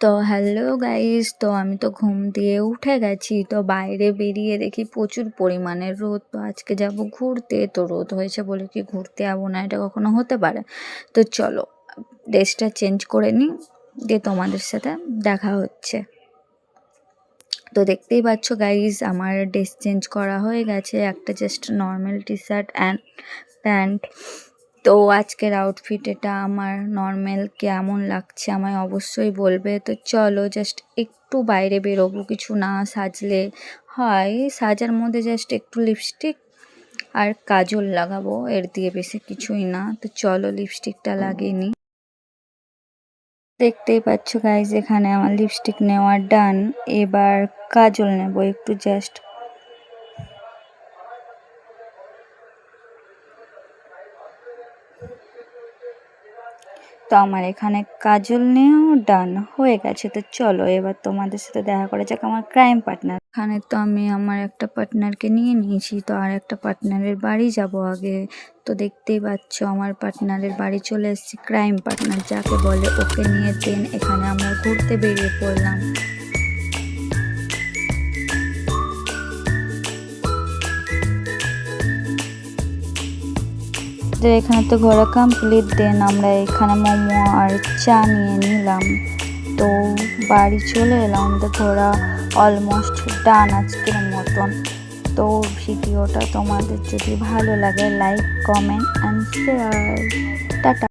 তো hello guys, তো আমি তো ঘুম দিয়ে উঠে গেছি। তো বাইরে বেরিয়ে দেখি প্রচুর পরিমাণে রোদ। তো আজকে যাব ঘুরতে। তো রোদ হয়েছে বলে কি ঘুরতে যাবো না, এটা কখনো হতে পারে? তো চলো ড্রেসটা চেঞ্জ করে নিই, দিয়ে তোমাদের সাথে দেখা হচ্ছে। তো দেখতেই পাচ্ছ গাইস, আমার ড্রেস চেঞ্জ করা হয়ে গেছে। একটা just normal T shirt and pant. তো আজকের আউটফিট এটা আমার নর্মাল কেমন লাগছে আমায় অবশ্যই বলবে। তো চলো জাস্ট একটু বাইরে বেরোবো, কিছু না সাজলে হয়। সাজার মধ্যে জাস্ট একটু লিপস্টিক আর কাজল লাগাবো, এর দিয়ে বেশি কিছুই না। তো চলো লিপস্টিকটা লাগিয়ে নিই। দেখতেই পাচ্ছ গাইজ, এখানে আমার লিপস্টিক নেওয়া ডান। এবার কাজল নেব একটু জাস্ট। তো আমার এখানে কাজল নেওয়া ডান হয়ে গেছে। তো চলো এবার তোমাদের সাথে দেখা করা যাক আমার ক্রাইম পার্টনার। এখানে তো আমি আমার একটা পার্টনারকে নিয়ে নিয়েছি, তো আর একটা পার্টনারের বাড়ি যাব আগে। তো দেখতেই পাচ্ছ আমার পার্টনারের বাড়ি চলে এসেছি, ক্রাইম পার্টনার যাকে বলে, ওকে নিয়ে দেন এখানে আমরা ঘুরতে বেরিয়ে পড়লাম। তো এখানে তো ঘোরা কমপ্লিট, দেন আমরা এখানে মোমো আর চা নিয়ে নিলাম। তো বাড়ি চলে এলাম, তো ঘোরা অলমোস্ট ডান আজকের মতন। তো ভিডিওটা তোমাদের যদি ভালো লাগে like comment and share. Tata.